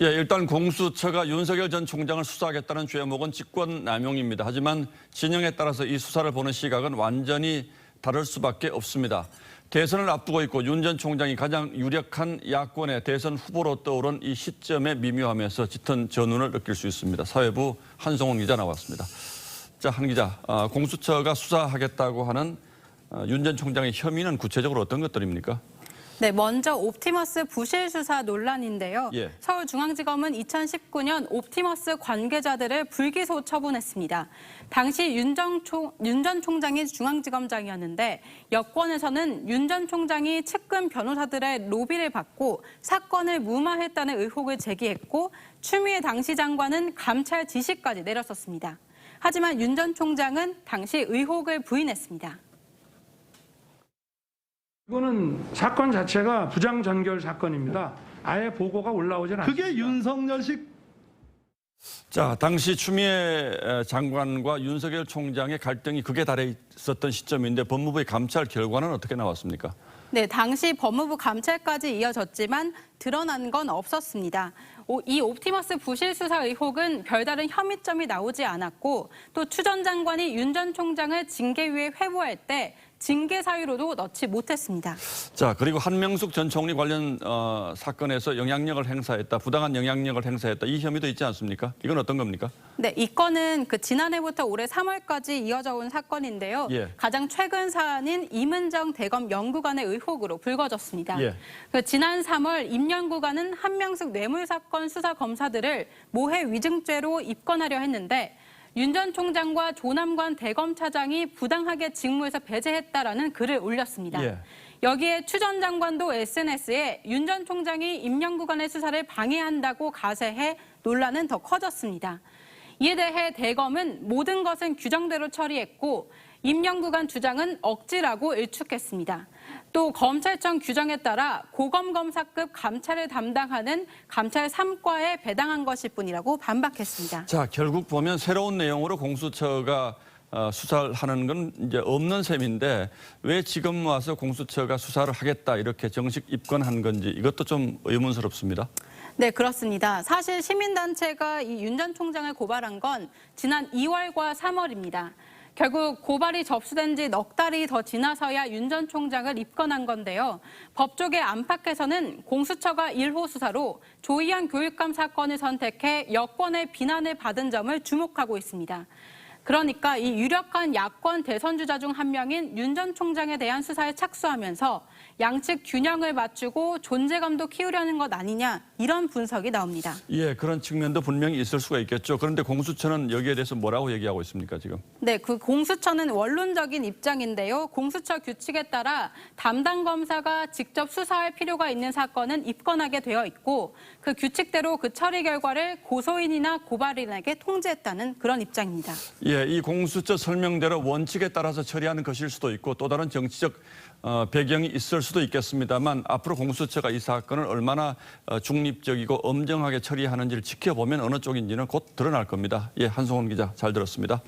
예, 일단 공수처가 윤석열 전 총장을 수사하겠다는 죄목은 직권남용입니다. 하지만 진영에 따라서 이 수사를 보는 시각은 완전히 다를 수밖에 없습니다. 대선을 앞두고 있고 윤 전 총장이 가장 유력한 야권의 대선 후보로 떠오른 이 시점에 미묘하면서 짙은 전운을 느낄 수 있습니다. 사회부 한송훈 기자 나왔습니다. 자, 한 기자, 공수처가 수사하겠다고 하는 윤 전 총장의 혐의는 구체적으로 어떤 것들입니까? 네, 먼저 옵티머스 부실 수사 논란인데요. 예. 서울중앙지검은 2019년 옵티머스 관계자들을 불기소 처분했습니다. 당시 윤 전 총장이 중앙지검장이었는데 여권에서는 윤 전 총장이 측근 변호사들의 로비를 받고 사건을 무마했다는 의혹을 제기했고 추미애 당시 장관은 감찰 지시까지 내렸었습니다. 하지만 윤 전 총장은 당시 의혹을 부인했습니다. 이거는 사건 자체가 부장전결 사건입니다. 아예 보고가 올라오질 않습니다. 그게 윤석열식. 자, 당시 추미애 장관과 윤석열 총장의 갈등이 극에 달해 있었던 시점인데 법무부의 감찰 결과는 어떻게 나왔습니까? 네, 당시 법무부 감찰까지 이어졌지만 드러난 건 없었습니다. 이 옵티머스 부실 수사 의혹은 별다른 혐의점이 나오지 않았고 또 추 전 장관이 윤 전 총장을 징계위에 회부할 때 징계 사유로도 넣지 못했습니다. 자, 그리고 한명숙 전 총리 관련 사건에서 영향력을 행사했다, 부당한 영향력을 행사했다 이 혐의도 있지 않습니까? 이건 어떤 겁니까? 네, 이 건은 지난해부터 올해 3월까지 이어져 온 사건인데요. 예. 가장 최근 사안인 임은정 대검 연구관의 의혹으로 불거졌습니다. 예. 지난 3월 임 연구관은 한명숙 뇌물 사건 수사 검사들을 모해 위증죄로 입건하려 했는데 윤 전 총장과 조남관 대검차장이 부당하게 직무에서 배제했다라는 글을 올렸습니다. 예. 여기에 추 전 장관도 SNS에 윤 전 총장이 임 연구관의 수사를 방해한다고 가세해 논란은 더 커졌습니다. 이에 대해 대검은 모든 것은 규정대로 처리했고 임 연구관 주장은 억지라고 일축했습니다. 또 검찰청 규정에 따라 고검검사급 감찰을 담당하는 감찰 3과에 배당한 것일 뿐이라고 반박했습니다. 자, 결국 보면 새로운 내용으로 공수처가 수사를 하는 건 이제 없는 셈인데 왜 지금 와서 공수처가 수사를 하겠다 이렇게 정식 입건한 건지 이것도 좀 의문스럽습니다. 네, 그렇습니다. 사실 시민단체가 이 윤 전 총장을 고발한 건 지난 2월과 3월입니다. 결국 고발이 접수된 지 넉 달이 더 지나서야 윤 전 총장을 입건한 건데요. 법조계 안팎에서는 공수처가 1호 수사로 조희연 교육감 사건을 선택해 여권의 비난을 받은 점을 주목하고 있습니다. 그러니까 이 유력한 야권 대선 주자 중 한 명인 윤 전 총장에 대한 수사에 착수하면서 양측 균형을 맞추고 존재감도 키우려는 것 아니냐 이런 분석이 나옵니다. 예, 그런 측면도 분명히 있을 수가 있겠죠. 그런데 공수처는 여기에 대해서 뭐라고 얘기하고 있습니까, 지금? 네, 그 공수처는 원론적인 입장인데요. 공수처 규칙에 따라 담당 검사가 직접 수사할 필요가 있는 사건은 입건하게 되어 있고 그 규칙대로 그 처리 결과를 고소인이나 고발인에게 통지했다는 그런 입장입니다. 예, 이 공수처 설명대로 원칙에 따라서 처리하는 것일 수도 있고 또 다른 정치적 배경이 있을 수도 있겠습니다만 앞으로 공수처가 이 사건을 얼마나 중립적이고 엄정하게 처리하는지를 지켜보면 어느 쪽인지는 곧 드러날 겁니다. 예, 한송훈 기자 잘 들었습니다.